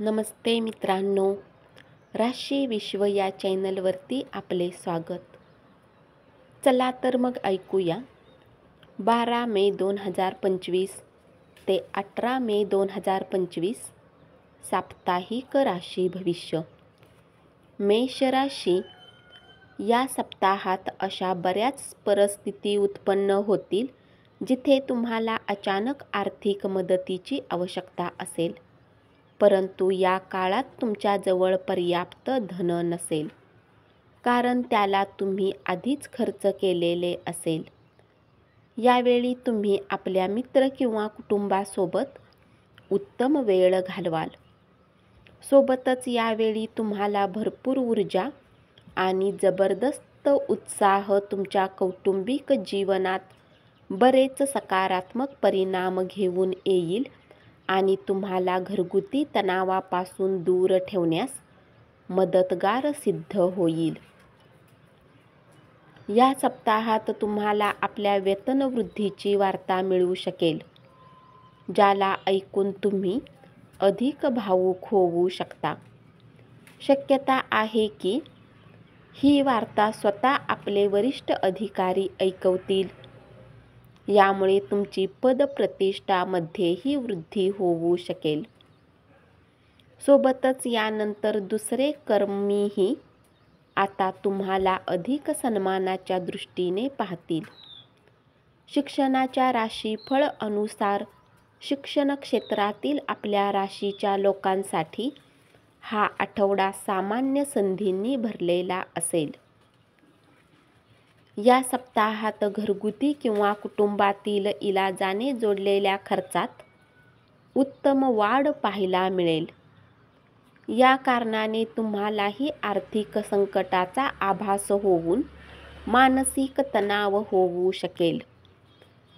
नमस्ते मित्रांनो, राशी विश्व या चॅनलवरती आपले स्वागत. चला तर मग ऐकूया 12 मे 2025 ते 18 मे 2025 साप्ताहिक राशी भविष्य. मेष राशी, या सप्ताहात अशा बऱ्याच परिस्थिती उत्पन्न होतील जिथे तुम्हाला अचानक आर्थिक मदतीची आवश्यकता असेल, परंतु या काळात तुमच्याजवळ पर्याप्त धन नसेल, कारण त्याला तुम्ही आधीच खर्च केलेले असेल. यावेळी तुम्ही आपल्या मित्र किंवा कुटुंबासोबत उत्तम वेळ घालवाल. सोबतच यावेळी तुम्हाला भरपूर ऊर्जा आणि जबरदस्त उत्साह तुमच्या कौटुंबिक जीवनात बरेच सकारात्मक परिणाम घेऊन येईल आणि तुम्हाला घरगुती तणावापासून दूर ठेवण्यास मदतगार सिद्ध होईल. या सप्ताहात तुम्हाला आपल्या वेतनवृद्धीची वार्ता मिळू शकेल, ज्याला ऐकून तुम्ही अधिक भावूक होऊ शकता. शक्यता आहे की ही वार्ता स्वतः आपले वरिष्ठ अधिकारी ऐकवतील. यामुळे तुमची पदप्रतिष्ठामध्येही वृद्धी होऊ शकेल. सोबतच यानंतर दुसरे कर्मीही आता तुम्हाला अधिक सन्मानाच्या दृष्टीने पाहतील. शिक्षणाच्या राशीफळ अनुसार शिक्षण क्षेत्रातील आपल्या राशीच्या लोकांसाठी हा आठवडा सामान्य संधींनी भरलेला असेल. या सप्ताहात घरगुती किंवा कुटुंबातील इलाजाने जोडलेल्या खर्चात उत्तम वाढ पाहायला मिळेल. या कारणाने तुम्हालाही आर्थिक संकटाचा आभास होऊन मानसिक तणाव होऊ शकेल.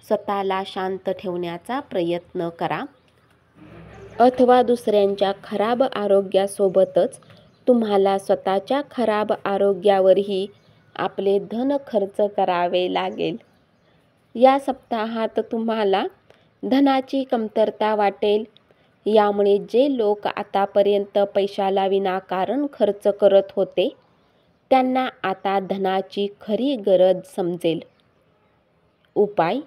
स्वतःला शांत ठेवण्याचा प्रयत्न करा, अथवा दुसऱ्यांच्या खराब आरोग्यासोबतच तुम्हाला स्वतःच्या खराब आरोग्यावरही आपले धन खर्च करावे लागेल. या सप्ताहात तुम्हाला धनाची कमतरता वाटेल. यामुळे जे लोक आतापर्यंत पैशाला विनाकारण खर्च करत होते, त्यांना आता धनाची खरी गरज समजेल. उपाय: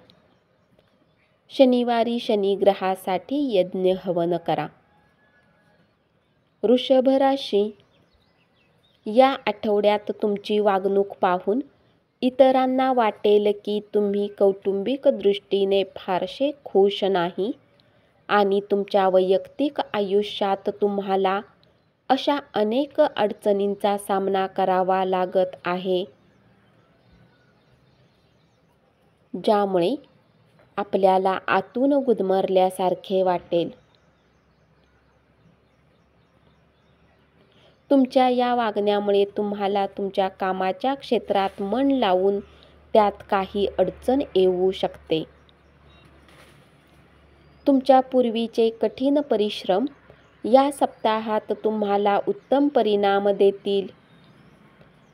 शनिवारी शनिग्रहासाठी यज्ञ हवन करा. वृषभ राशी, या आठवड्यात तुमची वागणूक पाहून इतरांना वाटेल की तुम्ही कौटुंबिक दृष्टीने फारसे खुश नाही आणि तुमच्या वैयक्तिक आयुष्यात तुम्हाला अशा अनेक अडचणींचा सामना करावा लागत आहे, ज्यामुळे आपल्याला आतून गुदमरल्यासारखे वाटेल. तुमच्या या वागण्यामुळे तुम्हाला तुमच्या कामाच्या क्षेत्रात मन लावून त्यात काही अडचण येऊ शकते. तुमच्या पूर्वीचे कठीण परिश्रम या सप्ताहात तुम्हाला उत्तम परिणाम देतील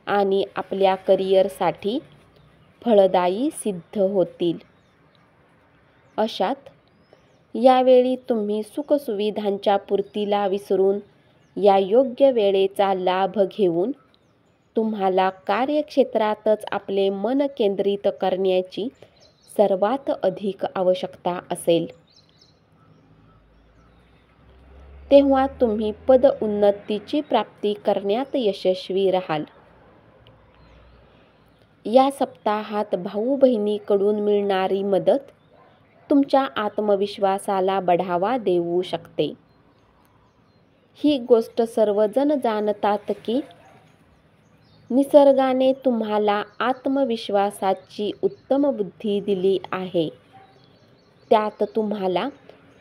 आणि आपल्या करिअरसाठी फळदायी सिद्ध होतील. अशात यावेळी तुम्ही सुखसुविधांच्या पूर्तीला विसरून या योग्य वेळेचा लाभ घेऊन तुम्हाला कार्यक्षेत्रातच आपले मन केंद्रित करण्याची सर्वात अधिक आवश्यकता असेल. तेव्हा तुम्ही पदोन्नतीची प्राप्ती करण्यात यशस्वी राहाल. या सप्ताहात भाऊ बहिणीकडून मिळणारी मदत तुमच्या आत्मविश्वासाला बढावा देऊ शकते. ही गोष्ट सर्वजण जाणतात की निसर्गाने तुम्हाला आत्मविश्वासाची उत्तम बुद्धी दिली आहे. त्यात तुम्हाला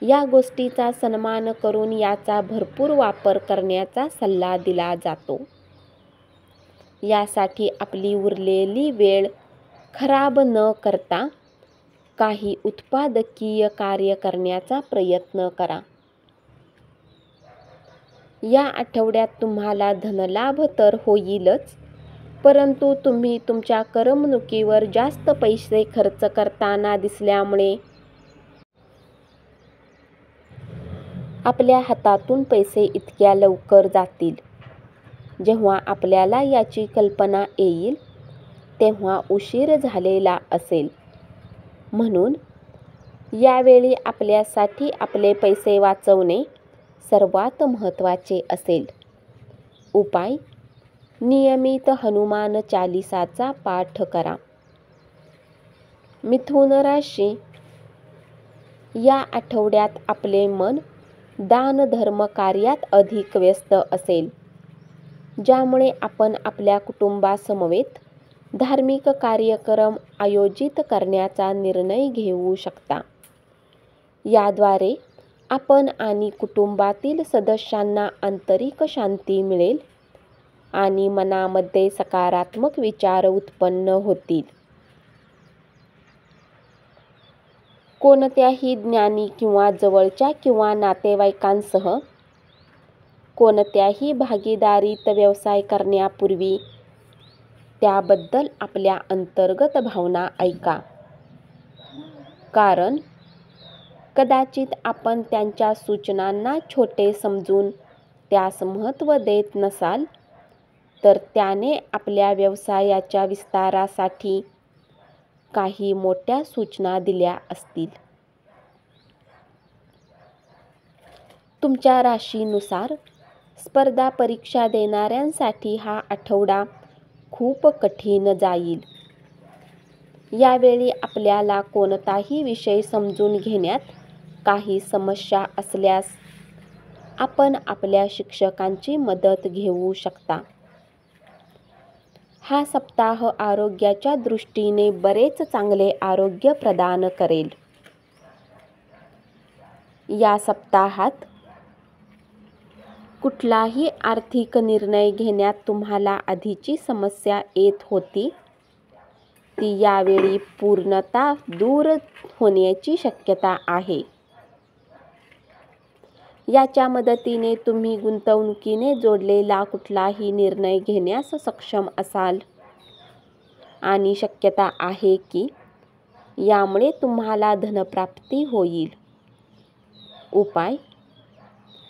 या गोष्टीचा सन्मान करून याचा भरपूर वापर करण्याचा सल्ला दिला जातो. यासाठी आपली उरलेली वेळ खराब न करता काही उत्पादकीय कार्य करण्याचा प्रयत्न करा. या आठवड्यात तुम्हाला धनलाभ तर होईलच, परंतु तुम्ही तुमच्या करमणुकीवर जास्त पैसे खर्च करताना दिसल्यामुळे आपल्या हातातून पैसे इतक्या लवकर जातील. जेव्हा आपल्याला याची कल्पना येईल तेव्हा उशीर झालेला असेल. म्हणून यावेळी आपल्यासाठी आपले पैसे वाचवणे सर्वात महत्त्वाचे असेल. उपाय: नियमित हनुमान चालीसाचा पाठ करा. मिथुन राशी: या आठवड्यात आपले मन दानधर्म कार्यात अधिक व्यस्त असेल, ज्यामुळे आपण आपल्या कुटुंबासमवेत धार्मिक कार्यक्रम आयोजित करण्याचा निर्णय घेऊ शकता. याद्वारे आपण आणि कुटुंबातील सदस्यांना आंतरिक शांती मिळेल आणि मनामध्ये सकारात्मक विचार उत्पन्न होतील. कोणत्याही ज्ञानी किंवा जवळच्या किंवा नातेवाईकांसह कोणत्याही भागीदारीत व्यवसाय करण्यापूर्वी त्याबद्दल आपल्या अंतर्गत भावना ऐका. कारण कदाचित आपण त्यांच्या सूचनांना छोटे समजून त्यास महत्त्व देत नसाल, तर त्याने आपल्या व्यवसायाच्या विस्तारासाठी काही मोठ्या सूचना दिल्या असतील. तुमच्या राशीनुसार स्पर्धा परीक्षा देणाऱ्यांसाठी हा आठवडा खूप कठीण जाईल. यावेळी आपल्याला कोणताही विषय समजून घेण्यात काही समस्या असल्यास आपण आपल्या शिक्षकांची मदत घेऊ शकता. हा सप्ताह आरोग्याच्या दृष्टीने बरेच चांगले आरोग्य प्रदान करेल. या सप्ताहात कुठलाही आर्थिक निर्णय घेण्यात तुम्हाला आधीची समस्या येत होती ती यावेळी पूर्णतः दूर होण्याची शक्यता आहे. याच्या मदतीने तुम्ही गुंतवणुकीने जोडलेला कुठलाही निर्णय घेण्यास सक्षम असाल आणि शक्यता आहे की यामुळे तुम्हाला धनप्राप्ती होईल. उपाय: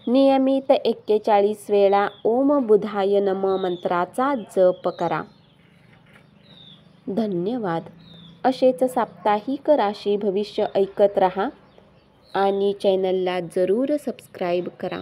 नियमित 41 वेळा ओम बुधाय नमः मंत्राचा जप करा. धन्यवाद. असेच साप्ताहिक राशी भविष्य ऐकत रहा आणि चॅनलला जरूर सबस्क्राईब करा.